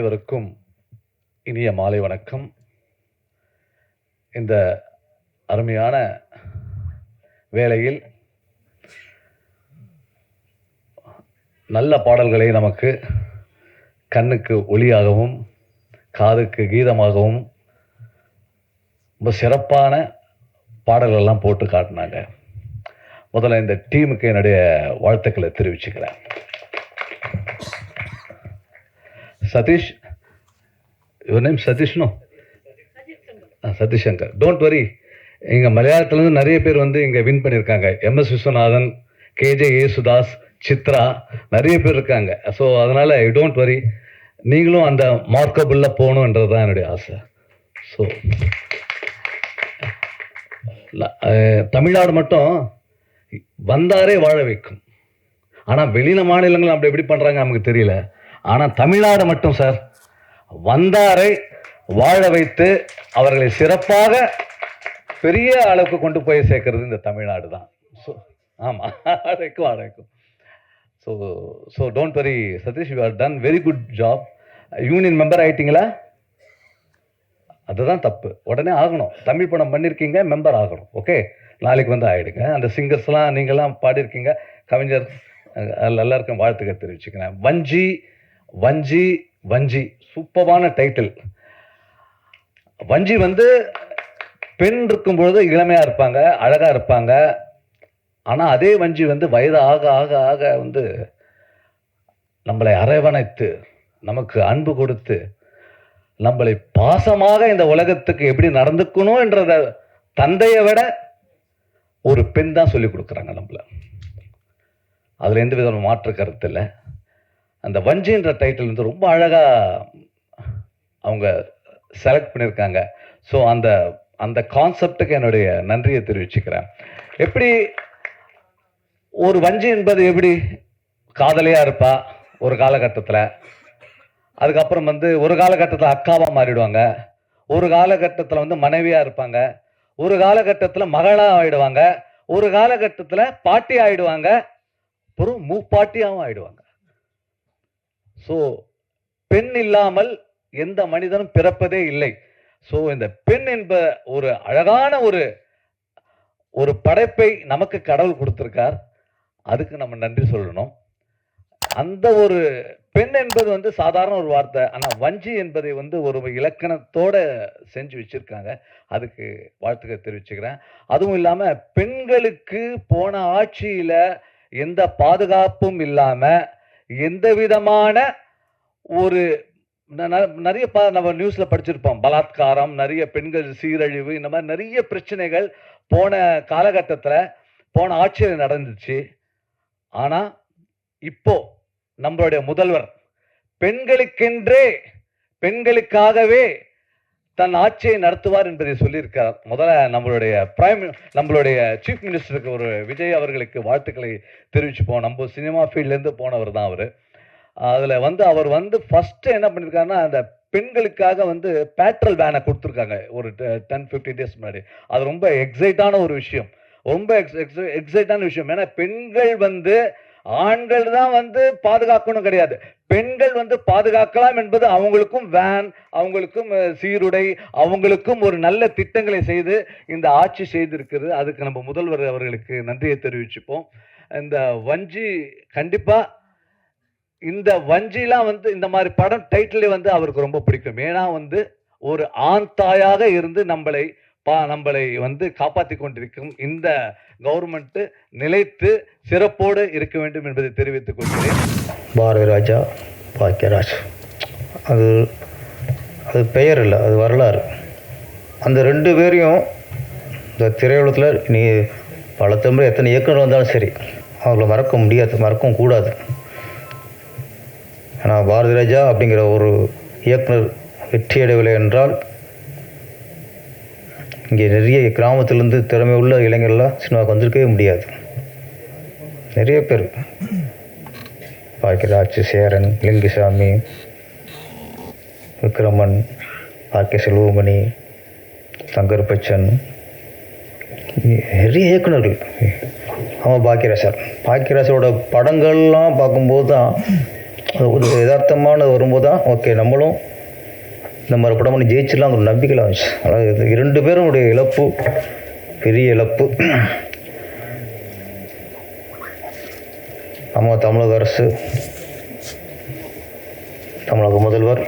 அனைவருக்கும் இனிய மாலை வணக்கம். இந்த அருமையான வேளையில் நல்ல பாடல்களை நமக்கு கண்ணுக்கு ஒளியாகவும் காதுக்கு கீதமாகவும் ரொம்ப சிறப்பான பாடல்கள்லாம் போட்டு காட்டினாங்க. முதல்ல இந்த டீமுக்கு என்னுடைய வாழ்த்துக்களை தெரிவிச்சுக்கிறேன். Satish, your name Satish? No, Satish Shankar. Don't worry, இங்கே மலையாளத்துலேருந்து நிறைய பேர் வந்து இங்கே வின் பண்ணியிருக்காங்க. எம்எஸ் விஸ்வநாதன், கேஜே யேசுதாஸ், சித்ரா, நிறைய பேர் இருக்காங்க. ஸோ அதனால் யூ டோன்ட் வரி, நீங்களும் அந்த மார்க்கபுளில் போகணுன்றது தான் என்னுடைய ஆசை. ஸோ தமிழ்நாடு மட்டும் வந்தாரே வாழ வைக்கும். ஆனால் வெளியில மாநிலங்கள் அப்படி எப்படி பண்ணுறாங்க நமக்கு தெரியல. ஆனால் தமிழ்நாடு மட்டும் சார் வந்தாரை வாழ வைத்து அவர்களை சிறப்பாக பெரிய அளவுக்கு கொண்டு போய் சேர்க்கறது இந்த தமிழ்நாடு தான். ஸோ ஆமாம், அழைக்கும். So don't worry Satish, you are done very good job. Union member ஆகிட்டீங்களா? அதுதான் தப்பு, உடனே ஆகணும். தமிழ் படம் பண்ணியிருக்கீங்க, மெம்பர் ஆகணும். ஓகே, நாளைக்கு வந்து ஆகிடுங்க. அந்த சிங்கர்ஸ்லாம் நீங்கள்லாம் பாடியிருக்கீங்க, கவிஞர் எல்லாருக்கும் வாழ்த்துக்கள் தெரிவிச்சுக்கிறேன். வஞ்சி வஞ்சி வஞ்சி, சூப்பரான டைட்டில். வஞ்சி வந்து பெண் இருக்கும்பொழுது இளமையாக இருப்பாங்க, அழகாக இருப்பாங்க. ஆனால் அதே வஞ்சி வந்து வயது ஆக ஆக ஆக வந்து நம்மளை அரவணைத்து நமக்கு அன்பு கொடுத்து நம்மளை பாசமாக இந்த உலகத்துக்கு எப்படி நடந்துக்கணும் என்றத தந்தையை விட ஒரு பெண் தான் சொல்லி கொடுக்குறாங்க நம்மளை. அதில் எந்த விதமான மாற்று கருத்து இல்லை. அந்த வஞ்சின்ற டைட்டில் வந்து ரொம்ப அழகாக அவங்க செலக்ட் பண்ணியிருக்காங்க. ஸோ அந்த அந்த கான்செப்டுக்கு என்னுடைய நன்றியை தெரிவிச்சுக்கிறேன். எப்படி ஒரு வஞ்சி என்பது எப்படி காதலியாக இருப்பா ஒரு காலகட்டத்தில், அதுக்கப்புறம் வந்து ஒரு காலகட்டத்தில் அக்காவாக மாறிடுவாங்க, ஒரு காலகட்டத்தில் வந்து மனைவியாக இருப்பாங்க, ஒரு காலகட்டத்தில் மகளாக ஆகிடுவாங்க, ஒரு காலகட்டத்தில் பாட்டி ஆகிடுவாங்க, அப்புறம் மூப்பாட்டியாகவும் ஆகிடுவாங்க. ஸோ பெண் இல்லாமல் எந்த மனிதனும் பிறப்பதே இல்லை. ஸோ இந்த பெண் என்ப ஒரு அழகான ஒரு படைப்பை நமக்கு கடவுள் கொடுத்திருக்கார். அதுக்கு நம்ம நன்றி சொல்லணும். அந்த ஒரு பெண் என்பது வந்து சாதாரண ஒரு வார்த்தை, ஆனால் வஞ்சி என்பதை வந்து ஒரு இலக்கணத்தோட செஞ்சு வச்சிருக்காங்க. அதுக்கு வாழ்த்துக்கள் தெரிவிச்சுக்கிறேன். அதுவும் இல்லாமல் பெண்களுக்கு போன ஆட்சியில் எந்த பாதுகாப்பும் இல்லாமல் எந்த விதமான ஒரு நிறைய நம்ம நியூஸ்ல படிச்சிருப்போம், பலாத்காரம், நிறைய பெண்கள் சீரழிவு, இந்த மாதிரி நிறைய பிரச்சனைகள் போன காலகட்டத்தில் போன ஆட்சியில் நடந்துச்சு. ஆனா இப்போ நம்மளுடைய முதல்வர் பெண்களுக்கென்றே பெண்களுக்காகவே தன் ஆட்சியை நடத்துவார் என்பதை சொல்லியிருக்கிறார். முதல்ல நம்மளுடைய சீஃப் மினிஸ்டருக்கு ஒரு விஜய் அவர்களுக்கு வாழ்த்துக்களை தெரிவிச்சுப்போம். நம்ம சினிமா ஃபீல்ட்லேருந்து போனவர் தான் அவர். அதில் வந்து அவர் வந்து ஃபஸ்ட்டு என்ன பண்ணியிருக்காருன்னா, அந்த பெண்களுக்காக வந்து பேட்ரோல் வேனை கொடுத்துருக்காங்க ஒரு 10-15 டேஸ் முன்னாடி. அது ரொம்ப எக்ஸைட்டான ஒரு விஷயம், ரொம்ப எக்ஸைட்டான விஷயம். ஏன்னா பெண்கள் வந்து ஆண்கள் தான் வந்து பாதுகாக்கணும் கிடையாது, பெண்கள் வந்து பாதுகாக்கலாம் என்பது அவங்களுக்கும் வேன், அவங்களுக்கும் சீருடை, அவங்களுக்கும் ஒரு நல்ல திட்டங்களை செய்து இந்த ஆட்சி செய்திருக்கிறது. அதுக்கு நம்ம முதல்வர் அவர்களுக்கு நன்றியை தெரிவிச்சுப்போம். இந்த வஞ்சி கண்டிப்பாக இந்த வஞ்சிலாம் வந்து இந்த மாதிரி படம் டைட்டிலே வந்து அவருக்கு ரொம்ப பிடிக்கும். ஏன்னா வந்து ஒரு ஆண் தாயாக இருந்து நம்மளை வந்து காப்பாற்றி கொண்டிருக்கும் இந்த கவர்மெண்ட் நிலைத்து சிறப்போடு இருக்க வேண்டும் என்பதை தெரிவித்துக் கொள்கிறேன். பாரதி ராஜா, பாக்கியராஜ், அது பெயர் இல்லை, அது வரலாறு. அந்த ரெண்டு பேரையும் இந்த திரையுலகத்தில் நீ பல தம்பி எத்தனை இயக்குனர் வந்தாலும் சரி அவங்கள மறக்க முடியாது, மறக்கவும் கூடாது. ஆனால் பாரதி ராஜா அப்படிங்கிற ஒரு இயக்குனர் வெற்றியடையவில்லை என்றால் இங்கே நிறைய கிராமத்திலேருந்து திறமை உள்ள இளைஞர்கள்லாம் சினிமாவுக்கு வந்திருக்கவே முடியாது. நிறைய பேர், பாக்கியராஜ், சேரன், லிங்குசாமி, விக்ரமன், ஆர்கே செல்வமணி, சங்கர் பச்சன், நிறைய இயக்குநர்கள். அவன் பாக்கியராஜரோட படங்கள்லாம் பார்க்கும்போது தான் அது ஒரு யதார்த்தமானது வரும்போது தான் ஓகே நம்மளும் இந்த மாதிரி படம் பண்ணி ஜெயிச்சிடலாம் ஒரு நம்பிக்கையில் வந்துச்சு. அதாவது இது 2 பேருடைய இழப்பு பெரிய இழப்பு. நம்ம தமிழக அரசு, தமிழக முதல்வர்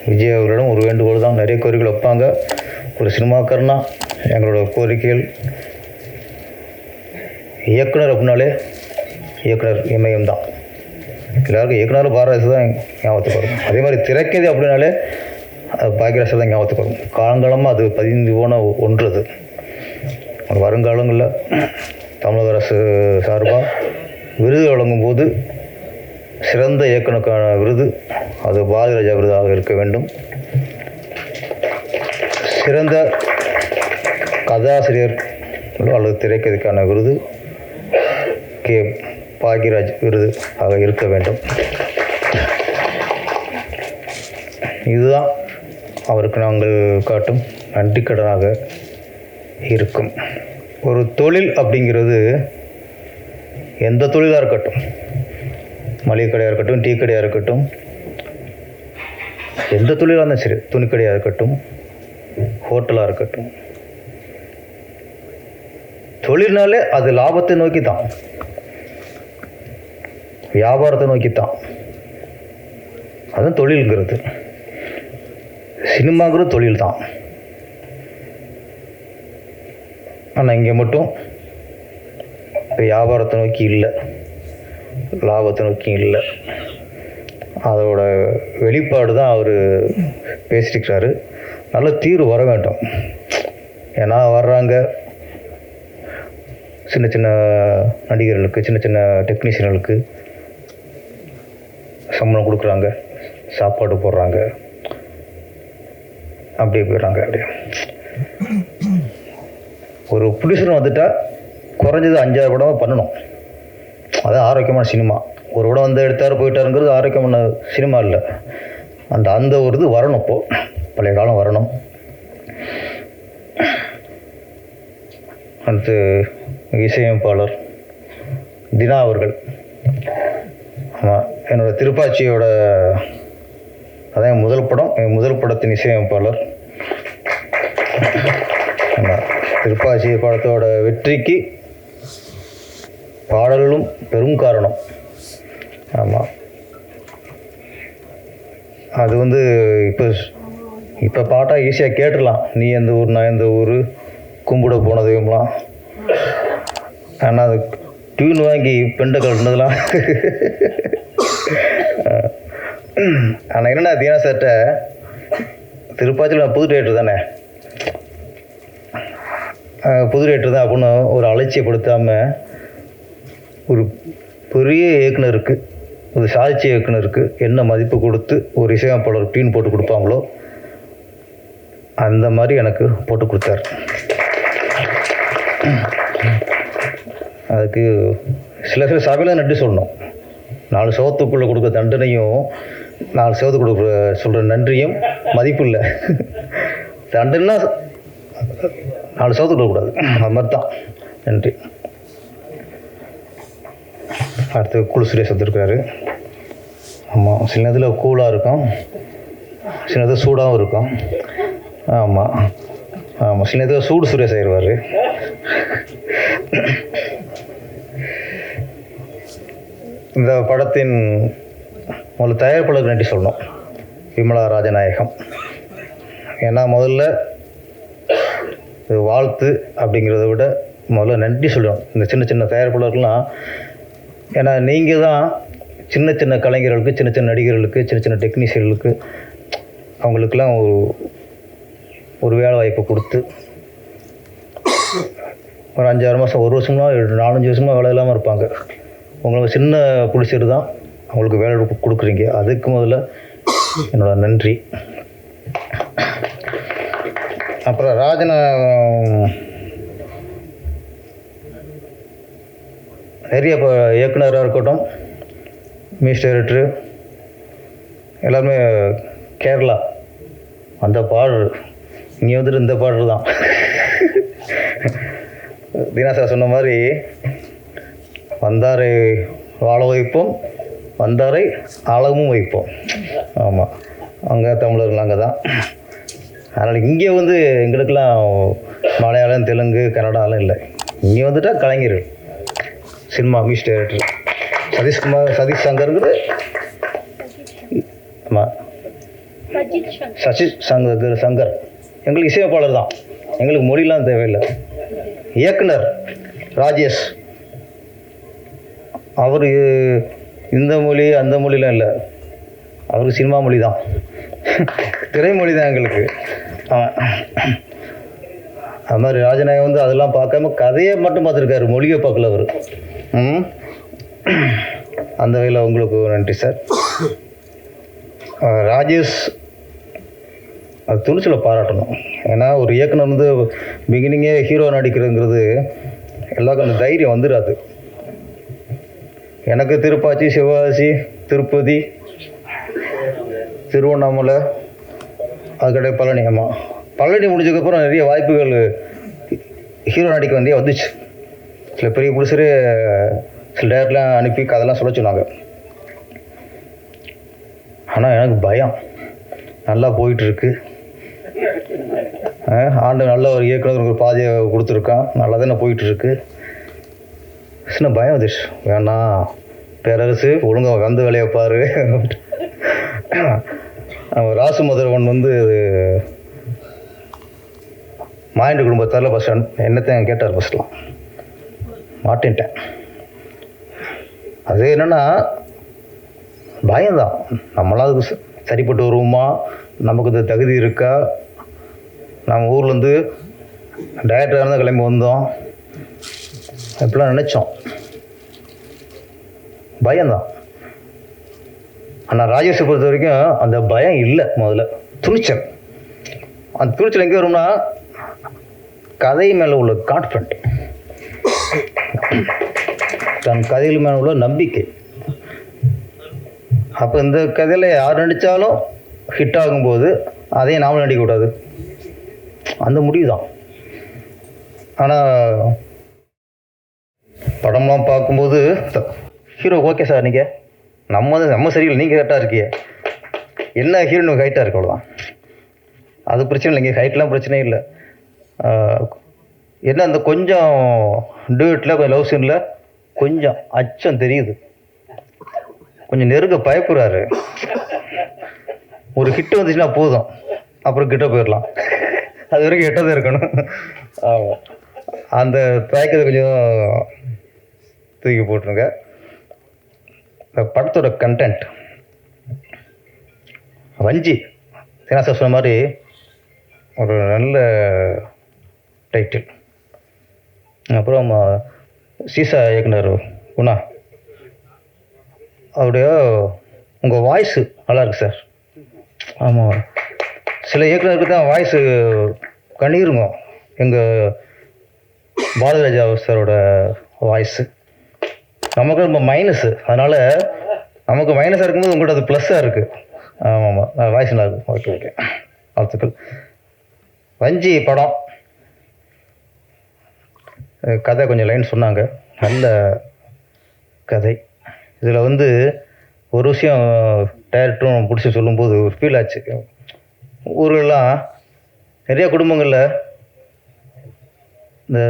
விஜய் அவர்களிடம் ஒரு வேண்டுகோள் தான். நிறைய கோரிக்கைகள் வைப்பாங்க. ஒரு சினிமாக்காரனா எங்களோட கோரிக்கைகள், இயக்குனர் அப்படின்னாலே இயக்குனர் இமயம் தான். எல்லாருக்கும் இயக்குனர் பாரதி தான் ஞாபகத்துக்கு வரும். அதே மாதிரி திரைக்கதை அப்படின்னாலே அது பாக்கியராஜ் தான் ஞாபகத்துக்கு வரும். காலங்காலமாக அது பதிந்து போன ஒன்று. அது வருங்காலங்களில் தமிழக அரசு சார்பாக விருது வழங்கும்போது சிறந்த இயக்குனருக்கான விருது அது பாரதிராஜா விருதாக இருக்க வேண்டும். சிறந்த கதாசிரியர் அல்லது திரைக்கதைக்கான விருது கே பாக்யராஜ் விருது ஆக இருக்க வேண்டும். இதுதான் அவருக்கு நாங்கள் காட்டும் நன்றிக்கடனாக இருக்கும். ஒரு தொழில் அப்படிங்கிறது எந்த தொழிலாக இருக்கட்டும், மளிகை கடையாக இருக்கட்டும், டீ கடையாக இருக்கட்டும், எந்த தொழிலாக இருந்தாலும் சரி, துணிக்கடையாக இருக்கட்டும், ஹோட்டலாக இருக்கட்டும், தொழில்னாலே அது லாபத்தை நோக்கி தான், வியாபாரத்தை நோக்கி தான். அதுதான் தொழில்ங்கிறது. சினிமாங்கிறது தொழில் தான். ஆனால் இங்கே மட்டும் வியாபாரத்தை நோக்கி இல்லை, லாபத்தை நோக்கி இல்லை. அதோட வெளிப்பாடு தான் அவர் பேசியிருக்கிறாரு. நல்ல தீர்வு வர வேண்டும். ஏன்னா வர்றாங்க சின்ன சின்ன நடிகர்களுக்கு, சின்ன சின்ன டெக்னீஷியன்களுக்கு சம்பளம் கொடுக்குறாங்க, சாப்பாடு போடுறாங்க, அப்படியே போயிடுறாங்க. அப்படியே ஒரு ப்ரொடியூசர் வந்துட்டால் குறைஞ்சது 5-6 படமாக பண்ணணும். அதான் ஆரோக்கியமான சினிமா. ஒரு படம் வந்து எடுத்தார் போயிட்டாருங்கிறது ஆரோக்கியமான சினிமா இல்லை. அந்த ஒரு இது வரணும். இப்போது பழைய காலம் வரணும். அடுத்து இசையமைப்பாளர் தினா அவர்கள். ஆமாம், என்னோடய திருப்பாச்சியோட அதான் முதல் படம், என் முதல் படத்தின் இசையமைப்பாளர். ஆமாம், திருப்பாச்சி படத்தோட வெற்றிக்கு பாடல்களும் பெரும் காரணம். ஆமாம், அது வந்து இப்போ பாட்டாக ஈஸியாக கேட்டுடலாம். நீ எந்த ஊர், நான் எந்த ஊர், கும்பிட போனதையும்லாம். ஆனால் அது டியூன் வாங்கி பெண்டை கழட்டினதுலாம். ஆனால் என்னென்னா தீனா சார்கிட்ட திருப்பாச்சியில் புது டேரக்டர் தானே, புது டேரக்டர் தான் அப்படின்னு ஒரு அலட்சியப்படுத்தாமல் ஒரு பெரிய இயக்குனருக்கு, ஒரு சாதிச்ச இயக்குனருக்கு என்ன மதிப்பு கொடுத்து ஒரு இசையமைப்பாளர் டியூன் போட்டு கொடுப்பாங்களோ அந்த மாதிரி எனக்கு போட்டு கொடுத்தார். அதுக்கு சில சபையில் நன்றி சொல்லணும். 4 சவத்துக்குள்ளே கொடுக்குற தண்டனையும் 4 சவத்துக்கு கொடுக்குற சொல்கிற நன்றியும் மதிப்பு இல்லை. தண்டனைனா 4 சவத்துக்கு கொடுக்கக்கூடாது. அது மாதிரி தான். நன்றி. அடுத்து குழு சுரேஷ் வந்துருக்காரு. ஆமாம், சில நேரத்தில் கூலாக இருக்கும், சில நேரத்தில் சூடாகவும் இருக்கும். ஆமாம் ஆமாம், சில நேரத்தில் சூடு சுரேஷ் ஆயிடுவார். இந்த படத்தின் முதல்ல தயாரிப்பாளருக்கு நன்றி சொல்லணும், விமலா ராஜநாயகம். ஏன்னா முதல்ல வாழ்த்து அப்படிங்கிறத விட முதல்ல நன்றி சொல்லணும் இந்த சின்ன சின்ன தயாரிப்பாளர்கள்லாம். ஏன்னா நீங்கள் தான் சின்ன சின்ன கலைஞர்களுக்கு, சின்ன சின்ன நடிகர்களுக்கு, சின்ன சின்ன டெக்னீஷியர்களுக்கு அவங்களுக்கெல்லாம் ஒரு வேலை வாய்ப்பு கொடுத்து ஒரு 5-6 மாதம், 1 வருஷமா, 4-5 வருஷமாக வேலை இல்லாமல் இருப்பாங்க. உங்களுக்கு சின்ன பிடிச்சிட்டு தான் அவங்களுக்கு வேலை கொடுக்குறீங்க. அதுக்கு முதல்ல என்னோட நன்றி. அப்புறம் நிறைய இப்போ இயக்குனராக இருக்கட்டும், மியூசிக் டைரக்டரு எல்லாருமே கேரளா அந்த பாடல், இங்கே வந்துட்டு இந்த பாடல் தான். தீனா சார் சொன்ன மாதிரி வந்தாரை வாழ வைப்போம், வந்தாரை அளவும் வைப்போம். ஆமாம், அங்கே தமிழர்கள் அங்கே தான். அதனால் இங்கே வந்து எங்களுக்கெல்லாம் மலையாளம், தெலுங்கு, கன்னடாலாம் இல்லை. இங்கே வந்துட்டால் கலைஞர்கள், சினிமா மியூசிக் டைரக்டர் சதீஷ் சங்கருங்கிறது. ஆமாம், சங்கர் எங்களுக்கு இசையமைப்பாளர் தான். எங்களுக்கு மொழிலாம் தேவையில்லை. இயக்குனர் ராஜேஷ், அவர் இந்த மொழி அந்த மொழிலாம் இல்லை, அவருக்கு சினிமா மொழி தான், திரைமொழி தான் எங்களுக்கு. அது மாதிரி ராஜநாயகம் வந்து அதெல்லாம் பார்க்காம கதையை மட்டும் பார்த்துருக்காரு, மொழியை பார்க்கல அவர். அந்த வகையில் உங்களுக்கு நன்றி சார். ராஜேஷ் அது துணிச்சலை பாராட்டணும். ஏன்னா ஒரு இயக்குனர் வந்து பிகினிங்கே ஹீரோ நடிக்கிறதுங்கிறது எல்லாருக்கும் அந்த தைரியம் வந்துடாது. எனக்கு திருப்பாச்சி, சிவகாசி, திருப்பதி, திருவண்ணாமலை, அதுக்கடையே பழனி. ஆமாம், பழனி முடிஞ்சதுக்கப்புறம் நிறைய வாய்ப்புகள் ஹீரோ நடிக்க வேண்டிய வந்துச்சு. சில பெரிய புடிச்சரே சில டேரக்டர்லாம் அனுப்பி கதைலாம் சொல்ல சொன்னாங்க. ஆனால் எனக்கு பயம். நல்லா போயிட்டுருக்கு, ஆண்டு நல்ல ஒரு இயக்குனர் ஒரு பாதையை கொடுத்துருக்கான், நல்லா தானே போயிட்டுருக்கு. சின்ன பயம் வந்துச்சு, வேணாம் பேரரசு ஒழுங்காக வந்து வேலையை பாரு. ராசு மதுரவன் வந்து மாயண்ட குடும்பத்தால் ஃபஸ்ட் என்னத்தையும் கேட்டார். ஃபஸ்ட்லாம் மாட்டேன்ட்டேன். அது என்னென்னா பயம்தான். நம்மளால் அதுக்கு சரிப்பட்டு வருவோமா, நமக்கு இது தகுதி இருக்கா, நம்ம ஊர்லேருந்து டைரக்டராக இருந்தால் கிளம்பி வந்தோம், இப்படிலாம் நினச்சோம். பயம்தான். ஆனால் ராஜேஷை பொறுத்த வரைக்கும் அந்த பயம் இல்லை. முதல்ல துணிச்சல். அந்த துணிச்சல் எங்கே வரும்னா கதை மேலே உள்ள கான்ஃபிடென்ட், தன் கதைகள் மேலே உள்ள நம்பிக்கை. அப்போ இந்த கதையில் யார் நடித்தாலும் ஹிட் ஆகும்போது அதையும் நாமளும் நடிக்கக்கூடாது, அந்த முடிவு தான். ஆனால் படம்லாம் பார்க்கும்போது ஹீரோ ஓகே சார், நீங்கள் நம்ம சரியில்லை, நீங்கள் கரெக்டாக இருக்கிய, என்ன ஹீரோனுக்கு ஹைட்டாக இருக்கு, அவ்வளோதான். அது பிரச்சனை இல்லைங்க, ஹைட்லாம் பிரச்சனையே இல்லை. என்ன அந்த கொஞ்சம் டூயட்டில் கொஞ்சம் லவ் சீனில் கொஞ்சம் அச்சம் தெரியுது, கொஞ்சம் நெருங்க பயப்படுறாரு. ஒரு ஹிட்டு வந்துச்சுன்னா போதும், அப்புறம் கிட்ட போயிடலாம், அது வரைக்கும் எட்டதான் இருக்கணும். ஆமாம், அந்த தயக்கத்தை கொஞ்சம் தூக்கி போட்டுருங்க. இந்த படத்தோட கண்டென்ட் வஞ்சி தினாசா சொன்ன மாதிரி ஒரு நல்ல டைட்டில். அப்புறம் சீசா இயக்குனர் குணா, அவருடைய உங்கள் வாய்ஸு நல்லாயிருக்கு சார். ஆமாம், சில இயக்குனருக்கு தான் வாய்ஸு கண்ணீருங்க. எங்கள் பாரதிராஜா சாரோட வாய்ஸு நமக்கு ரொம்ப மைனஸு, அதனால் நமக்கு மைனஸாக இருக்கும்போது உங்கள்கிட்ட அது ப்ளஸ்ஸாக இருக்குது. ஆமாம், வாய்ஸ் நல்லா இருக்கும். ஓகே ஓகே, வாழ்த்துக்கள். வஞ்சி படம் கதை கொஞ்சம் லைன் சொன்னாங்க, நல்ல கதை. இதில் வந்து ஒரு விஷயம் டைரக்டரும் பிடிச்சி சொல்லும்போது ஒரு ஃபீல் ஆச்சு. ஊரெல்லாம் நிறைய குடும்பங்களில் இந்த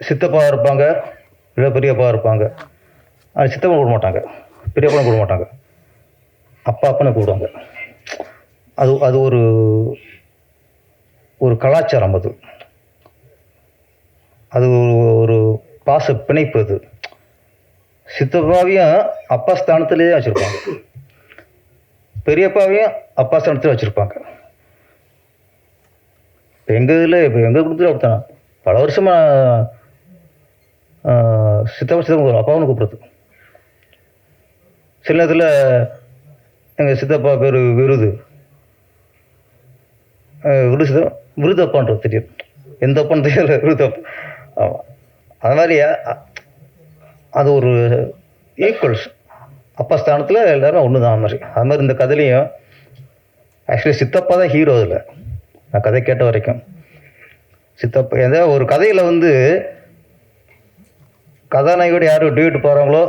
சித்தப்பா இருப்பாங்க, இல்லை பெரியப்பா இருப்பாங்க. அது சித்தப்பா கூட மாட்டாங்க, பெரியப்பா கூட மாட்டாங்க, அப்பா அப்பனை கூப்பிடுவாங்க. அது ஒரு ஒரு கலாச்சாரம். அது ஒரு பாச பிணைப்பு. அது சித்தப்பாவையும் அப்பா ஸ்தானத்திலேயே வச்சுருப்பாங்க, பெரியப்பாவையும் அப்பா ஸ்தானத்தில் வச்சுருப்பாங்க. இப்போ எங்கள் இதில் இப்போ எங்கள் குடும்பத்தில் அப்படித்தான். பல வருஷமாக சித்தப்பா அப்பாவும் கூப்பிட்றது. சில நேரத்தில் எங்கள் சித்தப்பா பேர் விருதப்பான்றது தெரியும், எந்த அப்பான்னு தெரியல, விருதப்பா. ஆமாம், அது மாதிரி அது ஒரு ஈக்குவல்ஸ், அப்பா ஸ்தானத்தில் எல்லோரும் ஒன்று தான். அது மாதிரி இந்த கதையிலையும் ஆக்சுவலி சித்தப்பா தான் ஹீரோ. அதில் நான் கதை கேட்ட வரைக்கும் சித்தப்பா ஏதாவது ஒரு கதையில் வந்து கதாநாயகோடு யார் டியூட் போகிறாங்களோ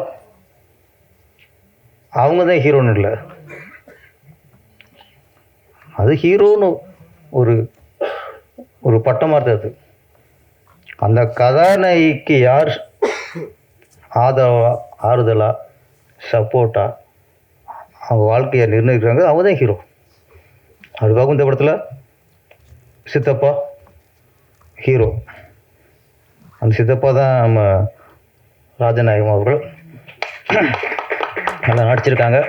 அவங்க தான் ஹீரோன்னு இல்லை, அது ஹீரோன்னு ஒரு ஒரு பட்டமாக இருந்தது. அது அந்த கதாநாயகிக்கு யார் ஆறுதலாக சப்போர்ட்டாக அவங்க வாழ்க்கையை நிர்ணயிக்கிறாங்க, அவங்க தான் ஹீரோ. அதுக்காகவும் இந்த படத்தில் சித்தப்பா ஹீரோ. அந்த சித்தப்பா தான் நம்ம ராஜநாயகம் அவர்கள் நல்லா நடிச்சிருக்காங்க.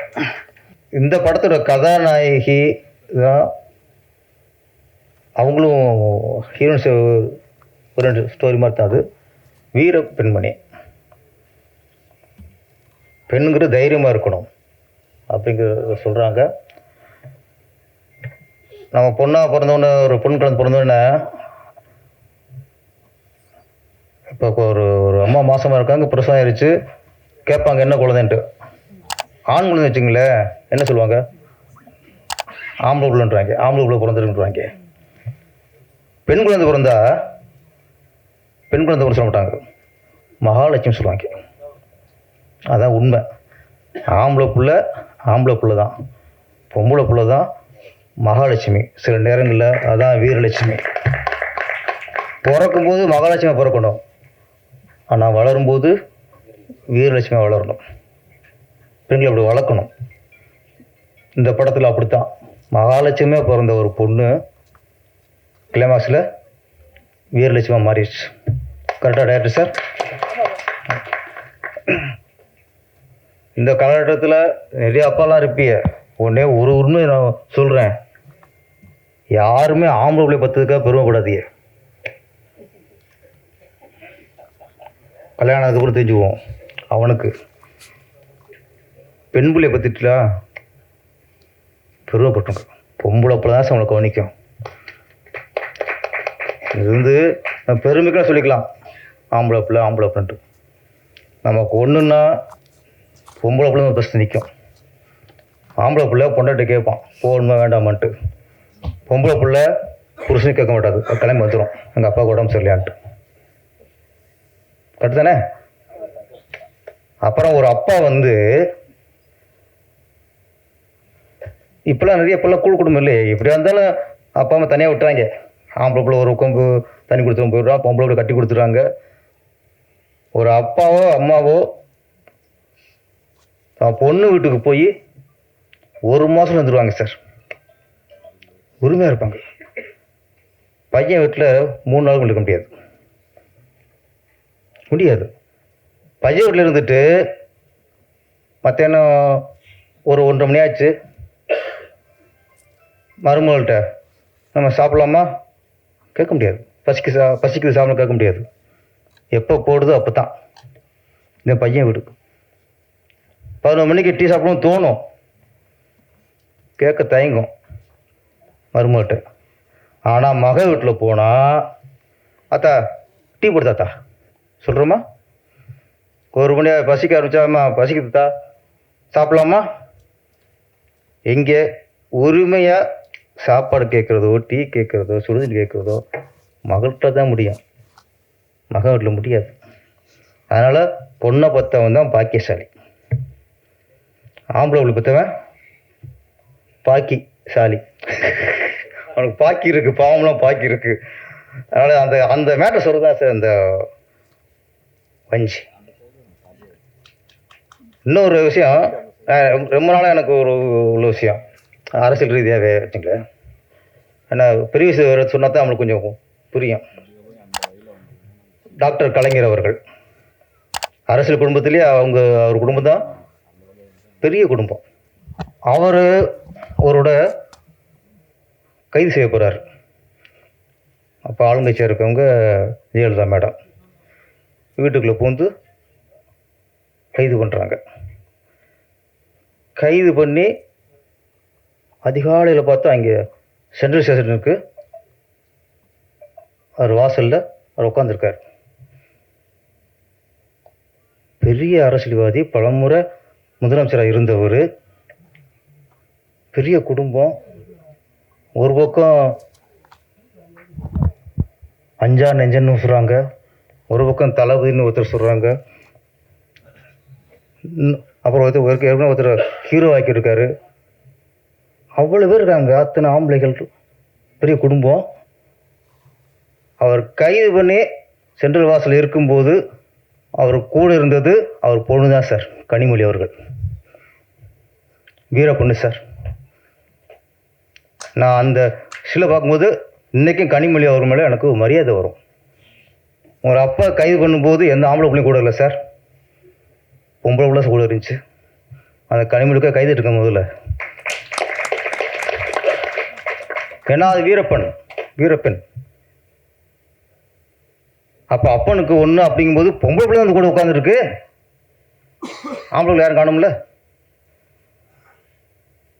இந்த படத்தோட கதாநாயகி தான், அவங்களும் ஹீரோயின்ஸ் ஒரு ரெண்டு ஸ்டோரி மாதிரி தான். அது வீர பெண்மணி, பெண்ணுங்கிற தைரியமாக இருக்கணும் அப்படிங்கிறத சொல்கிறாங்க. நம்ம பொண்ணாக பிறந்தோன்னே, ஒரு பொண்ணு குழந்தை பிறந்தோடனே, இப்போ ஒரு அம்மா மாதமாக இருக்காங்க, பிரசவம் ஆயிடுச்சு, கேட்பாங்க என்ன குழந்தைன்ட்டு. ஆண் குழந்தை வச்சுங்களேன் என்ன சொல்லுவாங்க, ஆம்பளை பிள்ளைன்றாங்க, ஆம்பளை பிள்ளை பிறந்துருன்றாங்க. பெண் குழந்தை பிறந்தா பெண் குழந்தை கூட சொல்ல மாட்டாங்க, மகாலட்சுமி சொல்லுவாங்க. அதான் உண்மை. ஆம்பளை பிள்ளை தான், பொம்பளை பிள்ளை தான் மகாலட்சுமி. சில நேரங்களில் அதான் வீரலட்சுமி. பிறக்கும்போது மகாலட்சுமி பிறக்கணும், ஆனால் வளரும்போது வீரலட்சுமி வளரணும். பெண்களை அப்படி வளர்க்கணும். இந்த படத்தில் அப்படித்தான் மகாலட்சுமியாக பிறந்த ஒரு பொண்ணு கிளைமாக்ஸில் வீரலட்சுமியாக மாறிடுச்சு. கரெக்டாக டைரக்டர் சார்? இந்த காலகட்டத்தில் நிறைய அப்பாலாம் இருப்பிய. உடனே ஒரு உண்மையை நான் சொல்கிறேன், யாருமே ஆம்பளை பிள்ளை பற்றதுக்காக பெருமைப்படாதீங்க. கல்யாணத்துக்கு கூட தெரிஞ்சுக்குவோம், அவனுக்கு பெண் பிள்ளையை பற்றிட்டா பெருமைப்பட்டுங்க. பொம்பளை பிள்ளை தான் அவனை கவனிக்கும். இது வந்து நம்ம பெருமைக்கெல்லாம் சொல்லிக்கலாம், ஆம்பளை பிள்ளைன்ட்டு. நமக்கு ஒன்றுன்னா பொம்பளை பிள்ளை ஃபஸ்ட்டு நிற்கும். ஆம்பளை பிள்ளை பொண்டாட்டி கேட்பான் போகணுமா வேண்டாமான்ட்டு. பொம்பளை பிள்ளை புருஷனுக்கு கேட்க மாட்டாது, கிளம்பி வந்துடும் எங்கள் அப்பா உடம்பு சரியில்லையான்ட்டு. கரெக்டு தானே? அப்புறம் ஒரு அப்பா வந்து இப்போல்லாம் நிறைய இப்போல்லாம் கூழ் குடும்பம் இல்லையே, இப்படியா இருந்தாலும் அப்பா அம்மா தனியாக விட்டுறாங்க. ஆம்பளை பிள்ளை ஒரு கொம்பு தண்ணி கொடுத்துரும் போயிடுறான், பொம்பளை பிள்ளை கட்டி கொடுத்துட்றாங்க. ஒரு அப்பாவோ அம்மாவோ பொண்ணு வீட்டுக்கு போய் ஒரு மாதம் வந்துடுவாங்க சார், உரிமையாக இருப்பாங்க. பையன் வீட்டில் 3 நாள் இருக்க முடியாது. பையன் வீட்டில் இருந்துட்டு மத்தியானம் ஒரு 1:30 மணி ஆச்சு, மருமகள்கிட்ட நம்ம சாப்பிட்லாமா கேட்க முடியாது. பசிக்குது சாப்பிட கேட்க முடியாது. எப்போ போடுதோ அப்போ தான். இந்த பையன் வீடு 11 மணிக்கு டீ சாப்பிடணும்னு தோணும், கேட்க தயங்கும் மருமகிட்ட. ஆனால் மக வீட்டில் போனால் அத்தா டீ போடுதாத்தா சொல்கிறோமா, 1 மணி பசிக்க ஆரம்பிச்சாமா பசிக்குதுத்தா சாப்பிட்லாமா. எங்கே உரிமையாக சாப்பாடு கேட்குறதோ டீ கேட்குறதோ சுடுதண்ணி கேட்குறதோ மகள்கிட்ட தான் முடியும், மக வீட்டில் முடியாது. அதனால் பொண்ணை பற்றவன் தான் பாக்கியசாலி, ஆம்பளை வீட்டில் பற்றவன் பாக்கிசாலி. அவனுக்கு பாக்கி இருக்குது, பாவம்லாம் பாக்கி இருக்குது. அதனால் அந்த மேட்டர் சொல்கிறதா சார் இந்த வஞ்சி. இன்னொரு விஷயம், ரொம்ப நாளாக எனக்கு உள்ள விஷயம் அரசியல் ரீதியாகவே வச்சுங்களேன். ஏன்னா பெரிய விஷயம் சொன்னா தான் நம்மளுக்கு கொஞ்சம் புரியும். டாக்டர் கலைஞர் அவர்கள் அரசியல் குடும்பத்திலேயே அவர் குடும்பம் தான் பெரிய குடும்பம். அவரோட கைது செய்ய போகிறார். அப்போ ஆளுங்கட்சியாக இருக்கவங்க ஜெயலலிதா மேடம் வீட்டுக்குள்ளே பூந்து கைது பண்ணுறாங்க. கைது பண்ணி அதிகாலையில் பார்த்தா அங்கே சென்ட்ரல் ஸ்டேஷனுக்கு அவர் வாசலில் அவர் உட்காந்துருக்கார். பெரிய அரசியல்வாதி, பலமுறை முதலமைச்சராக இருந்தவர், பெரிய குடும்பம். ஒரு பக்கம் அஞ்சா நெஞ்சன்னு சொல்கிறாங்க, ஒரு பக்கம் தளபதினு ஒருத்தர் சொல்கிறாங்க, அப்புறம் ஒருத்தர் ஹீரோ ஆக்கியிருக்காரு. அவ்வளோ பேர் இருக்காங்க, அத்தனை ஆம்பளைகள், பெரிய குடும்பம். அவர் கைது பண்ணி சென்ட்ரல் வாசல் இருக்கும்போது அவர் கூட இருந்தது அவர் பொண்ணு தான் சார், கனிமொழி அவர்கள், வீர பொண்ணு சார். நான் அந்த சிலை பார்க்கும்போது இன்றைக்கும் கனிமொழி அவர் மேலே எனக்கு மரியாதை வரும். உங்கள் அப்பா கைது பண்ணும்போது எந்த ஆம்பளை பிள்ளையும் கூட இல்லை சார், பொம்பளை பிள்ளை கூட இருந்துச்சு. அந்த கனிமொழிக்காக கைது இருக்க முதல்ல. ஏன்னா அது வீரப்பெண். அப்போ அப்பனுக்கு ஒன்று அப்படிங்கும்போது பொம்பளை பிள்ளை வந்து கூட உட்காந்துருக்கு, ஆம்பளை யாரும் காணும்ல.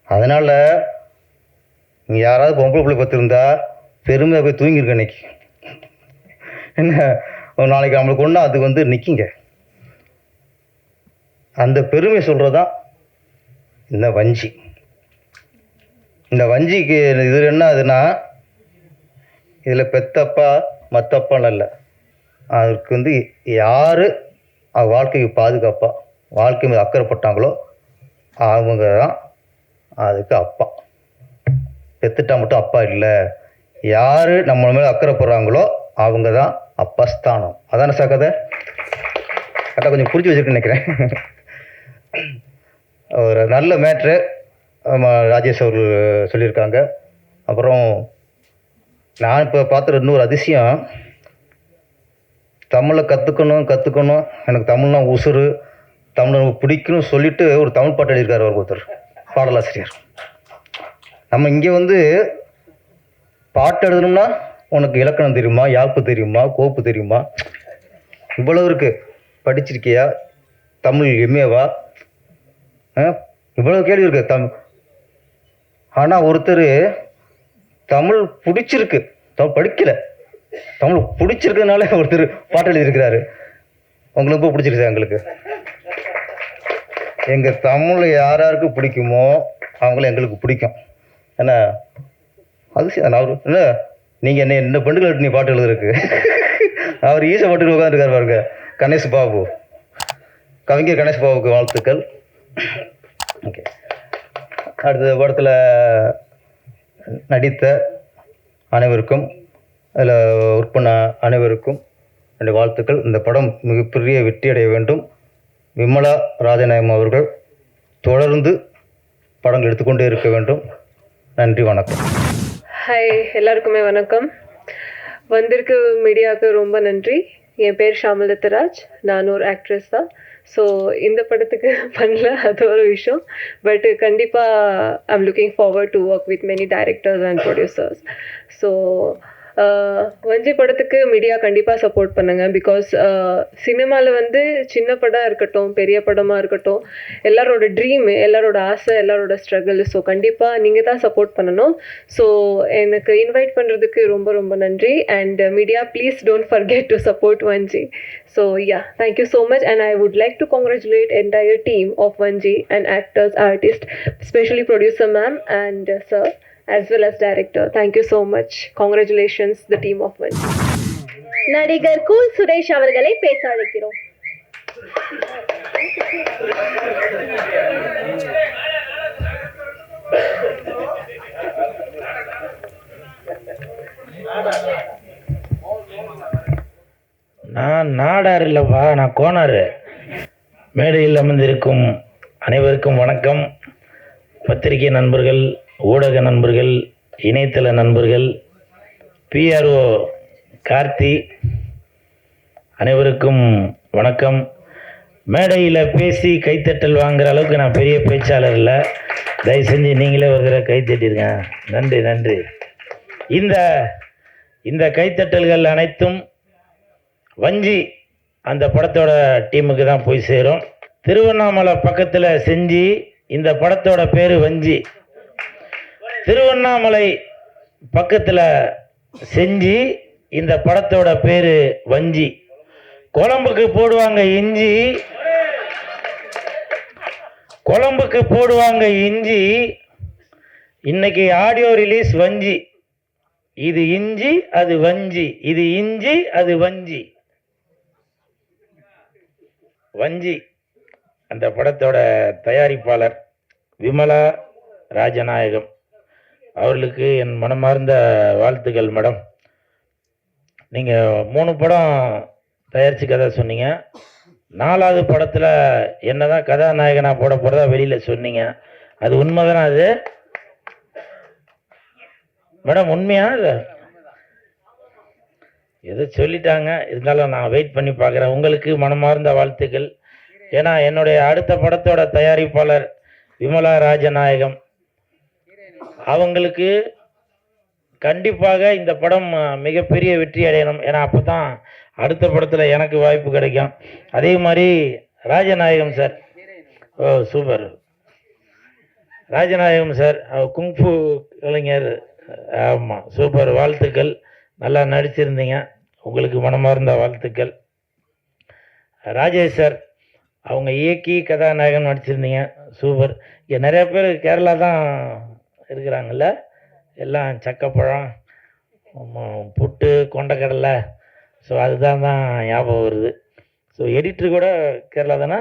அதனால் நீங்கள் யாராவது பொம்பளை பிள்ளை பார்த்துருந்தா பெருமையாக போய் தூங்கியிருக்க இன்னைக்கு. என்ன ஒரு நாளைக்கு நம்மளுக்கு ஒன்றா அது வந்து நிற்கிங்க. அந்த பெருமை சொல்கிறதான் இந்த வஞ்சி. இந்த வஞ்சிக்கு இது என்ன ஆகுதுன்னா, இதில் பெத்தப்பா மற்றப்பான்னு இல்லை, அதுக்கு வந்து யார் வாழ்க்கைக்கு பாதுகாப்பா வாழ்க்கை மீது அக்கறைப்பட்டாங்களோ அவங்க தான் அதுக்கு அப்பா. பெத்துட்டா மட்டும் அப்பா இல்லை, யார் நம்ம மேலே அக்கறைப்படுறாங்களோ அவங்க தான் அப்பா ஸ்தானம். அதான சார் கதை? கரெக்டாக கொஞ்சம் புரிஞ்சு வச்சுருக்குன்னு நினைக்கிறேன். ஒரு நல்ல மேட்ரு ராஜேஷ் அவர்கள் சொல்லியிருக்காங்க. அப்புறம் நான் இப்போ பார்த்துட்டு இன்னொரு அதிசயம், தமிழை கற்றுக்கணும் எனக்கு தமிழ்னா உசுறு, தமிழை பிடிக்கணும்னு சொல்லிட்டு ஒரு தமிழ் பாட்டு எழுதியிருக்காரு அவர் ஒருத்தர், பாடலாசிரியர். நம்ம இங்கே வந்து பாட்டு எழுதணும்னா உனக்கு இலக்கணம் தெரியுமா, யாப்பு தெரியுமா, கோப்பு தெரியுமா, இவ்வளவு இருக்கு, படிச்சிருக்கியா, தமிழ் எம்ஏவா, இவ்வளவு கேள்வி இருக்கு. ஆனால் ஒருத்தர் தமிழ் பிடிச்சிருக்கு, தமிழ் படிக்கலை, தமிழ் பிடிச்சிருக்கிறதுனால ஒருத்தர் பாட்டு எழுதியிருக்கிறாரு. உங்களுக்கு ரொம்ப பிடிச்சிருக்கு எங்களுக்கு. எங்கள் தமிழ் யாராருக்கு பிடிக்குமோ அவங்கள எங்களுக்கு பிடிக்கும். ஏன்னா அது அவர் என்ன, நீங்கள் என்ன பெண்டுகள் நீ பாட்டு எழுதுறதுக்கு அவர் ஈஸியாக பாட்டு உட்காந்துருக்காரு பாருங்க. கணேஷ் பாபு, கவிஞர் கணேஷ் பாபுக்கு வாழ்த்துக்கள். ஓகே, அடுத்த படத்தில் நடித்த அனைவருக்கும், அதில் ஒர்க் பண்ண அனைவருக்கும் என்னுடைய வாழ்த்துக்கள். இந்த படம் மிகப்பெரிய வெற்றி அடைய வேண்டும். விமலா ராஜநாயகம் அவர்கள் தொடர்ந்து படங்கள் எடுத்துக்கொண்டே இருக்க வேண்டும். நன்றி, வணக்கம். ஹாய், எல்லாருக்குமே வணக்கம். வந்திருக்கு மீடியாவுக்கு ரொம்ப நன்றி. என் பேர் ஷாமலதராஜ், நான் ஒரு ஆக்ட்ரஸ் தான். ஸோ இந்த படத்துக்கு பண்ணல, அது ஒரு விஷயம். பட் கண்டிப்பாக I'm looking forward to work with many directors and producers. So வஞ்சி படத்துக்கு மீடியா கண்டிப்பாக சப்போர்ட் பண்ணுங்கள். பிகாஸ் சினிமாவில் வந்து சின்ன படம் இருக்கட்டும், பெரிய படமாக இருக்கட்டும், எல்லாரோட ட்ரீம், எல்லாரோட ஆசை, எல்லாரோட ஸ்ட்ரகிள். ஸோ கண்டிப்பாக நீங்கள் தான் சப்போர்ட் பண்ணணும். ஸோ எனக்கு இன்வைட் பண்ணுறதுக்கு ரொம்ப ரொம்ப நன்றி. And media, please don't forget to support வஞ்சி. So yeah, thank you so much, and I would like to congratulate entire team of Vanji and actors, artists, especially producer ma'am and sir, as well as director. Thank you so much. Congratulations, the team of Vanji. நடிகர் cool Suresh அவர்களை பேச அழைக்கிறோம். நான் நாடார் இல்லைப்பா, நான் கோனார். மேடையில் அமர்ந்திருக்கும் அனைவருக்கும் வணக்கம். பத்திரிகை நண்பர்கள், ஊடக நண்பர்கள், இணையதள நண்பர்கள், பிஆர்ஓ கார்த்தி, அனைவருக்கும் வணக்கம். மேடையில் பேசி கைத்தட்டல் வாங்குகிற அளவுக்கு நான் பெரிய பேச்சாளர் இல்லை. தயவு செஞ்சு நீங்களே ஒரு தடவை கைத்தட்டிருங்க. நன்றி நன்றி. இந்த கைத்தட்டல்கள் அனைத்தும் வஞ்சி அந்த படத்தோட டீமுக்கு தான் போய் சேரும். திருவண்ணாமலை பக்கத்தில் செஞ்சி, இந்த படத்தோட பேர் வஞ்சி. திருவண்ணாமலை பக்கத்தில் செஞ்சி, இந்த படத்தோட பேர் வஞ்சி. குழம்புக்கு போடுவாங்க இஞ்சி, குழம்புக்கு போடுவாங்க இஞ்சி. இன்னைக்கு ஆடியோ ரிலீஸ் வஞ்சி. இது இஞ்சி, அது வஞ்சி. இது இஞ்சி, அது வஞ்சி. வஞ்சி அந்த படத்தோட தயாரிப்பாளர் விமலா ராஜநாயகம் அவர்களுக்கு என் மனமார்ந்த வாழ்த்துக்கள் மேடம். நீங்கள் 3 படம் தயாரித்து கதை சொன்னீங்க. 4வது படத்தில் என்ன தான் கதாநாயகனாக போட போகிறதா வெளியில் சொன்னீங்க. அது உண்மைதானே? அது மேடம் உண்மையா? எதோ சொல்லிட்டாங்க, இருந்தாலும் நான் வெயிட் பண்ணி பார்க்குறேன். உங்களுக்கு மனமார்ந்த வாழ்த்துக்கள். ஏன்னா என்னுடைய அடுத்த படத்தோட தயாரிப்பாளர் விமலா ராஜநாயகம் அவங்களுக்கு கண்டிப்பாக இந்த படம் மிகப்பெரிய வெற்றி அடையணும். ஏன்னா அப்போ தான் அடுத்த படத்தில் எனக்கு வாய்ப்பு கிடைக்கும். அதே மாதிரி ராஜநாயகம் சார், ஓ சூப்பர், ராஜநாயகம் சார் குங்ஃபு கலைஞர், ஆமாம் சூப்பர், வாழ்த்துக்கள், நல்லா நடிச்சிருந்தீங்க, உங்களுக்கு மனமார்ந்த வாழ்த்துக்கள். ராஜேஷ் சார் அவங்க இயக்கி கதாநாயகன் நடிச்சிருந்தீங்க, சூப்பர். இங்கே நிறைய பேர் கேரளா தான் இருக்கிறாங்கல்ல, எல்லாம் சக்கப்பழம், புட்டு, கொண்டக்கடலை, ஸோ அதுதான் ஞாபகம் வருது. ஸோ எடிட்ரு கூட கேரளா தானே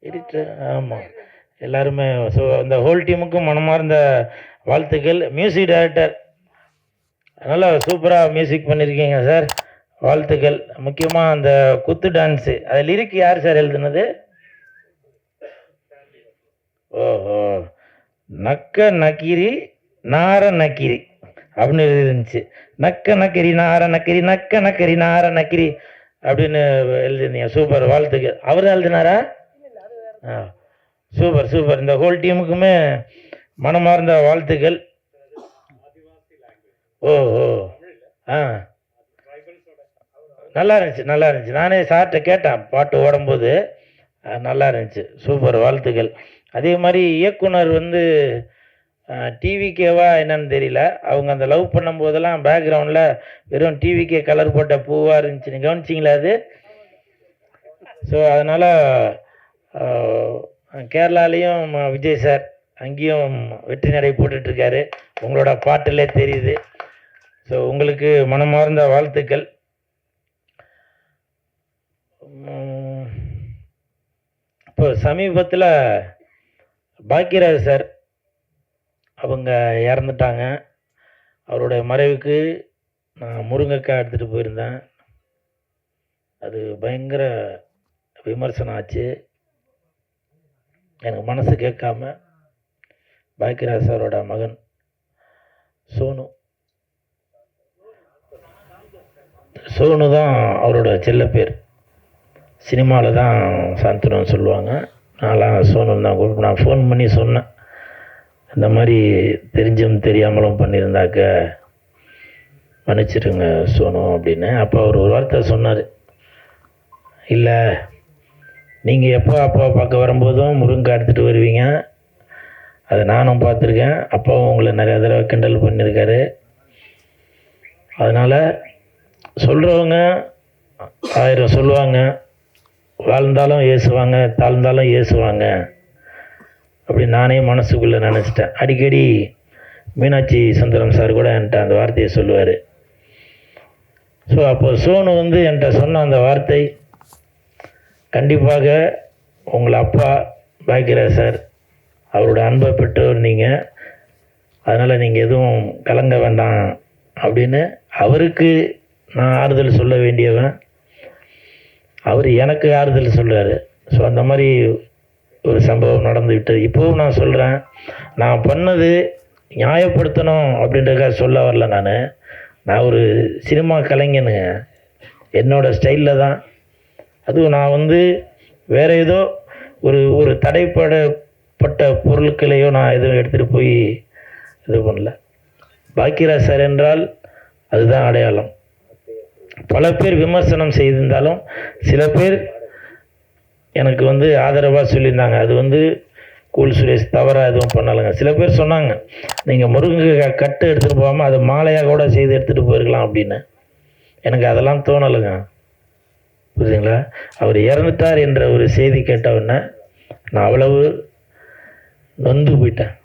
எடிட்ரு? ஆமாம், எல்லாருமே. ஸோ அந்த ஹோல் டீமுக்கும் மனமார்ந்த வாழ்த்துக்கள். மியூசிக் டைரக்டர் நல்லா சூப்பராக மியூசிக் பண்ணியிருக்கீங்க சார், வாழ்த்துக்கள். முக்கியமாக அந்த குத்து டான்ஸு, அது லிரிக் யார் சார் எழுதுனது? ஓஹோ, நக்க நக்கிரி நார நக்கிரி அப்படின்னு இருந்துச்சு. நக்க நக்கிரி நார நக்கிரி, நக்க நக்கரி நார நக்கிரி அப்படின்னு எழுதிருந்தீங்க, சூப்பர், வாழ்த்துக்கள். அவர் தான் எழுதினாரா? Super super. இந்த ஹோல் டீமுக்குமே மனமார்ந்த வாழ்த்துக்கள். ஓ ஓ ஆ, நல்லா இருந்துச்சு, நல்லா இருந்துச்சு. நானே சார்கிட்ட கேட்டேன் பாட்டு ஓடும்போது, நல்லா இருந்துச்சு, சூப்பர், வாழ்த்துக்கள். அதே மாதிரி இயக்குனர் வந்து டிவிகேவா என்னன்னு தெரியல, அவங்க அந்த லவ் பண்ணும்போதெல்லாம் பேக்ரவுண்டில் வெறும் டிவிகே கலர் போட்ட பூவாக இருந்துச்சு, நீங்கள் கவனிச்சிங்களா அது? ஸோ அதனால் கேரளாலேயும் விஜய் சார் அங்கேயும் வெற்றி நடை போட்டுட்ருக்காரு, உங்களோட பாட்டிலே தெரியுது. ஸோ உங்களுக்கு மனமார்ந்த வாழ்த்துக்கள். இப்போ சமீபத்தில் பாக்கியராஜ் சார் அவங்க இறந்துட்டாங்க. அவருடைய மறைவுக்கு நான் முருங்கைக்காய் எடுத்துகிட்டு போயிருந்தேன். அது பயங்கர விமர்சனம் ஆச்சு. எனக்கு மனசு கேட்காம பாக்கியராஜ் சாரோட மகன் சோனு தான் அவரோட செல்ல பேர். சினிமாவில் தான் சாந்தனம் சொல்லுவாங்க, நான்லாம் சோனு தான் கூப்பிட்டு. நான் ஃபோன் பண்ணி சொன்னேன், இந்த மாதிரி தெரிஞ்சும் தெரியாமலும் பண்ணியிருந்தாக்க மன்னிச்சிடுங்க சோனு அப்படின்னு. அப்போ அவர் ஒரு வார்த்தை சொன்னார், இல்லை நீங்கள் எப்போ அப்பா பார்க்க வரும்போதும் முருங்கை எடுத்துகிட்டு வருவீங்க, அதை நானும் பார்த்துருக்கேன், அப்பாவும் உங்களை நிறைய தடவை கிண்டல் பண்ணியிருக்காரு. அதனால் சொல்கிறவங்க 1000 சொல்லுவாங்க, வாழ்ந்தாலும் ஏசுவாங்க, தாழ்ந்தாலும் ஏசுவாங்க அப்படி நானே மனசுக்குள்ளே நினச்சிட்டேன். அடிக்கடி மீனாட்சி சுந்தரம் சார் கூட என்கிட்ட அந்த வார்த்தையை சொல்லுவார். ஸோ அப்போ சோனு வந்து என்கிட்ட சொன்ன அந்த வார்த்தை, கண்டிப்பாக உங்கள் அப்பா பாக்கியராஜ் சார் அவரோட அன்பை பெற்றவர் நீங்கள், அதனால் நீங்கள் எதுவும் கலங்க வேண்டாம் அப்படின்னு அவருக்கு நான் ஆறுதல் சொல்ல வேண்டியவன், அவர் எனக்கு ஆறுதல் சொல்கிறாரு. ஸோ அந்த மாதிரி ஒரு சம்பவம் நடந்து விட்டது. இப்போவும் நான் சொல்கிறேன், நான் பண்ணது நியாயப்படுத்தணும் அப்படின்றதுக்காக சொல்ல வரல. நான் ஒரு சினிமா கலைஞனுங்க, என்னோடய ஸ்டைலில் தான். அதுவும் நான் வந்து வேறு ஏதோ ஒரு தடைப்பட்ட பொருட்களையோ நான் எதுவும் எடுத்துகிட்டு போய் இது பண்ணல. பாக்கியராஜ் சார் என்றால் அதுதான் அடையாளம். பல பேர் விமர்சனம் செய்திருந்தாலும் சில பேர் எனக்கு வந்து ஆதரவாக சொல்லியிருந்தாங்க, அது வந்து கூல் சுரேஷ் தவறாக எதுவும் பண்ணலைங்க. சில பேர் சொன்னாங்க, நீங்கள் முருங்கை கட்டு எடுத்துகிட்டு போகாமல் அதை மாலையாக கூட செய்து எடுத்துகிட்டு போயிருக்கலாம் அப்படின்னு. எனக்கு அதெல்லாம் தோணலைங்க, புரியுதுங்களா? அவர் இறந்துட்டார் என்ற ஒரு செய்தி கேட்டவுடனே நான் அவ்வளவு நொந்து போயிட்டேன்.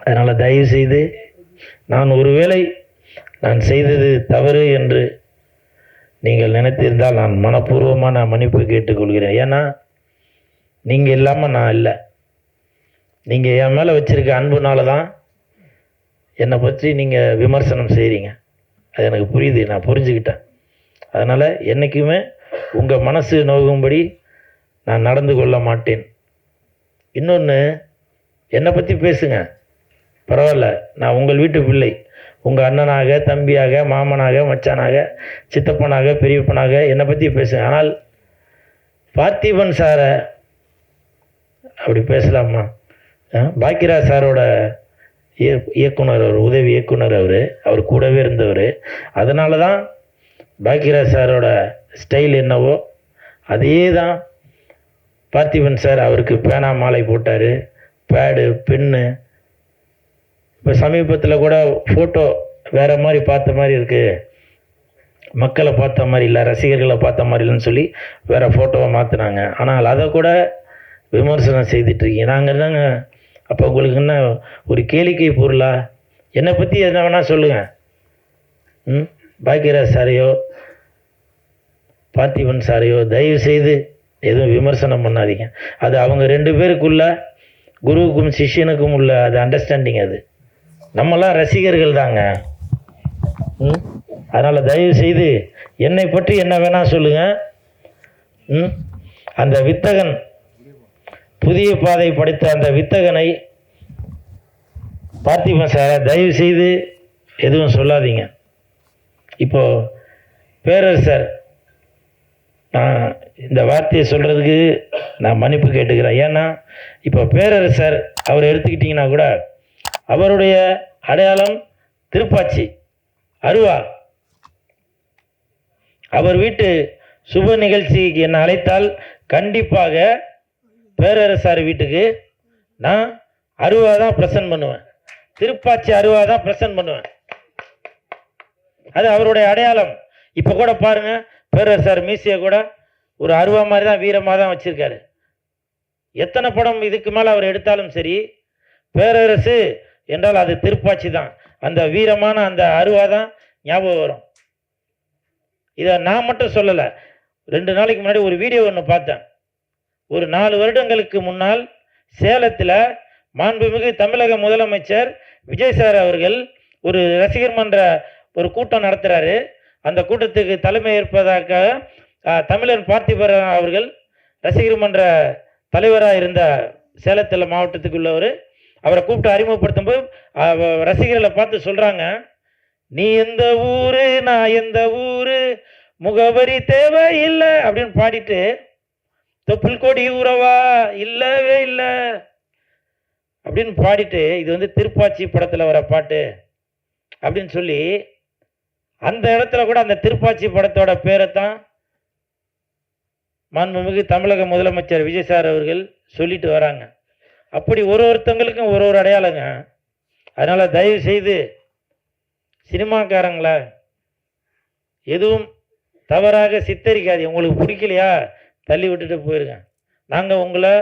அதனால் தயவுசெய்து நான் ஒருவேளை நான் செய்தது தவறு என்று நீங்கள் நினைத்திருந்தால் நான் மனப்பூர்வமாக நான் மன்னிப்பு கேட்டுக்கொள்கிறேன். ஏன்னா நீங்கள் இல்லாமல் நான் இல்லை. நீங்கள் என் மேலே வச்சுருக்க அன்புனால தான் என்னை பற்றி நீங்கள் விமர்சனம் செய்கிறீங்க. அது எனக்கு புரியுது, நான் புரிஞ்சுக்கிட்டேன். அதனால் என்றைக்குமே உங்கள் மனசு நோகும்படி நான் நடந்து கொள்ள மாட்டேன். இன்னொன்று, என்னை பற்றி பேசுங்க, பரவாயில்ல. நான் உங்கள் வீட்டு பிள்ளை. உங்கள் அண்ணனாக, தம்பியாக, மாமனாக, மச்சானாக, சித்தப்பனாக, பெரியப்பனாக என்னை பற்றி பேசுங்க. ஆனால் பார்த்திபன் சாரை அப்படி பேசலாமா? பாக்கியராஜ் சாரோட இயக்குனர், அவர் உதவி இயக்குனர், அவர் கூடவே இருந்தவர். அதனால தான் பாக்கியராஜ் சாரோட ஸ்டைல் என்னவோ அதே தான் பார்த்திபன் சார் அவருக்கு பேனா மாலை போட்டார், பேடு, பென்னு. இப்போ சமீபத்தில் கூட ஃபோட்டோ வேறு மாதிரி பார்த்த மாதிரி இருக்குது, மக்களை பார்த்த மாதிரி இல்லை, ரசிகர்களை பார்த்த மாதிரி இல்லைன்னு சொல்லி வேறு ஃபோட்டோவை மாற்றினாங்க. ஆனால் அதை கூட விமர்சனம் செய்துட்ருக்கீங்க. நாங்கள் என்னங்க அப்போ உங்களுக்கு என்ன ஒரு கேளிக்கை பொருளா? என்னை பற்றி என்ன வேணால் சொல்லுங்கள். பாக்கியராஜ் சாரையோ பார்த்திபன் சாரையோ தயவு செய்து எதுவும் விமர்சனம் பண்ணாதீங்க. அது அவங்க 2 பேருக்குள்ள, குருவுக்கும் சிஷ்யனுக்கும் உள்ள அது அண்டர்ஸ்டாண்டிங். அது நம்மளாம் ரசிகர்கள் தாங்க. அதனால் தயவு செய்து என்னை பற்றி என்ன வேணால் சொல்லுங்கள். அந்த வித்தகன், புதிய பாதை படித்த அந்த வித்தகனை, பார்த்திபன் சாரை தயவு செய்து எதுவும் சொல்லாதீங்க. இப்போது பேரரசர், நான் இந்த வார்த்தையை சொல்கிறதுக்கு நான் மன்னிப்பு கேட்டுக்கிறேன். ஏன்னா இப்போ பேரரசர் அவர் எடுத்துக்கிட்டிங்கன்னா கூட அவருடைய அடையாளம் திருப்பாச்சி, அருவா. அவர் வீட்டு சுப நிகழ்ச்சிக்கு என்னை அழைத்தால் கண்டிப்பாக பேரரசார் வீட்டுக்கு நான் அருவா தான் ப்ரெசன்ட் பண்ணுவேன், திருப்பாச்சி அருவா தான் ப்ரெசன்ட் பண்ணுவேன். அது அவருடைய அடையாளம். இப்போ கூட பாருங்க, பேரரசார் மீசியை கூட ஒரு அருவா மாதிரி தான், வீரமாக தான் வச்சிருக்காரு. எத்தனை படம் இதுக்கு மேலே அவர் எடுத்தாலும் சரி, பேரரசு என்றால் அது திருப்பாச்சி தான், அந்த வீரமான அந்த அருவா தான் ஞாபகம் வரும். இதை நான் மட்டும் சொல்லலை. 2 நாளைக்கு முன்னாடி ஒரு வீடியோ ஒன்று பார்த்தேன். ஒரு 4 வருடங்களுக்கு முன்னால் சேலத்தில் மாண்புமிகு தமிழக முதலமைச்சர் விஜய் சார் அவர்கள் ஒரு ரசிகர் மன்ற ஒரு கூட்டம் நடத்துகிறாரு. அந்த கூட்டத்துக்கு தலைமை ஏற்பதாக தமிழன் பார்த்திபன் அவர்கள் ரசிகர் மன்ற தலைவராக இருந்த சேலத்தில் மாவட்டத்துக்குள்ளவர், அவரை கூப்பிட்டு அறிமுகப்படுத்தும் போது ரசிகர்களை பார்த்து சொல்கிறாங்க, நீ எந்த ஊரு, நான் எந்த ஊரு, முகவரி தேவையில்லை அப்படின்னு பாடிட்டு, தொப்புள் கொடி உறவா இல்லவே இல்லை அப்படின்னு பாடிட்டு, இது வந்து திருப்பாச்சி படத்தில் வர பாட்டு அப்படின்னு சொல்லி, அந்த இடத்துல கூட அந்த திருப்பாச்சி படத்தோட பேரை தான் மாண்புமிகு தமிழக முதலமைச்சர் விஜய் சார் அவர்கள் சொல்லிட்டு வராங்க. அப்படி ஒருத்தங்களுக்கும் ஒரு அடையாளங்க. அதனால் தயவு செய்து சினிமாக்காரங்கள எதுவும் தவறாக சித்தரிக்காது. உங்களுக்கு பிடிக்கலையா தள்ளி விட்டுட்டு போயிருங்க. நாங்கள் உங்களை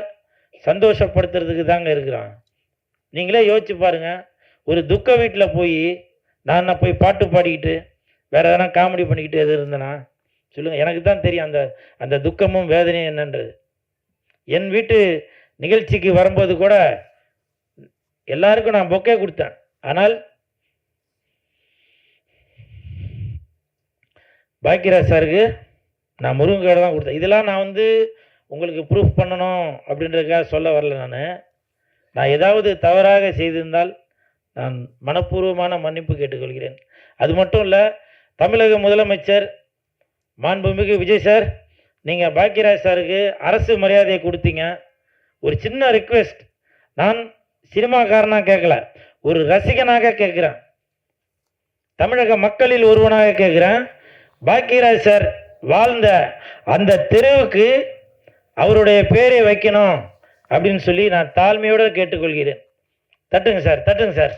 சந்தோஷப்படுத்துறதுக்கு தாங்க இருக்கிறோம். நீங்களே யோசிச்சு பாருங்க, ஒரு துக்க வீட்டில் போய் நான் போய் பாட்டு பாடிக்கிட்டு வேறு எதனா காமெடி பண்ணிக்கிட்டு எது இருந்தேன்னா சொல்லுங்கள். எனக்கு தான் தெரியும் அந்த அந்த துக்கமும் வேதனையும் என்னன்றது. என் வீட்டு நிகழ்ச்சிக்கு வரும்போது கூட எல்லாருக்கும் நான் பொக்கே கொடுத்தேன். ஆனால் பாக்கியராஜ் சாருக்கு நான் முருங்கைக்காய் தான் கொடுத்தேன். இதெல்லாம் நான் வந்து உங்களுக்கு ப்ரூஃப் பண்ணணும் அப்படின்றதுக்காக சொல்ல வரல. நான் ஏதாவது தவறாக செய்திருந்தால் நான் மனப்பூர்வமான மன்னிப்பு கேட்டுக்கொள்கிறேன். அது மட்டும் இல்லை, தமிழக முதலமைச்சர் மாண்புமிகு விஜய் சார், நீங்கள் பாக்கியராஜ் சாருக்கு அரசு மரியாதையை கொடுத்தீங்க. ஒரு சின்ன ரிக்வெஸ்ட், நான் சினிமாக்காரனாக கேட்கல, ஒரு ரசிகனாக கேட்குறேன், தமிழக மக்களில் ஒருவனாக கேட்குறேன். பாக்கியராஜ் சார் வாழ்ந்த அந்த தெருவுக்கு அவருடைய பேரை வைக்கணும் அப்படின்னு சொல்லி நான் தாழ்மையோடு கேட்டுக்கொள்கிறேன். தட்டுங்க சார், தட்டுங்க சார்.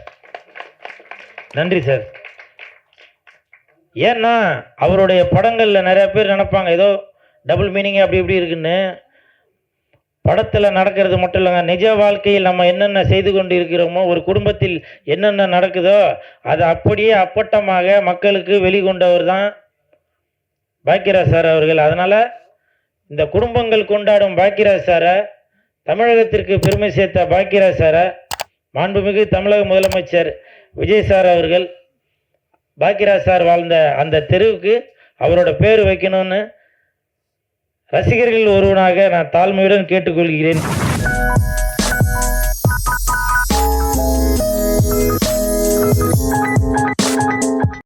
நன்றி சார். ஏன்னா அவருடைய படங்களில் நிறைய பேர் நினைப்பாங்க ஏதோ டபுள் மீனிங் அப்படி இப்படி இருக்குன்னு. படத்தில் நடக்கிறது மட்டும் இல்லைங்க, நிஜ வாழ்க்கையில் நம்ம என்னென்ன செய்து கொண்டு இருக்கிறோமோ, ஒரு குடும்பத்தில் என்னென்ன நடக்குதோ அதை அப்படியே அப்பட்டமாக மக்களுக்கு வெளிக்கொண்டவர் தான் பாக்கியராஜ் சார் அவர்கள். அதனால் இந்த குடும்பங்கள் கொண்டாடும் பாக்கியராஜ் சாரை தமிழகத்திற்கு பெருமை சேர்த்த பாக்கியராஜ் சாரை மாண்புமிகு தமிழக முதலமைச்சர் விஜய் சார் அவர்கள் பாக்கியராஜ் சார் வாழ்ந்த அந்த தெருவுக்கு அவரோட பேர் வைக்கணும்னு ரசிகர்கள் ஒருவனாக நான் தாழ்மையுடன் கேட்டுக்கொள்கிறேன்.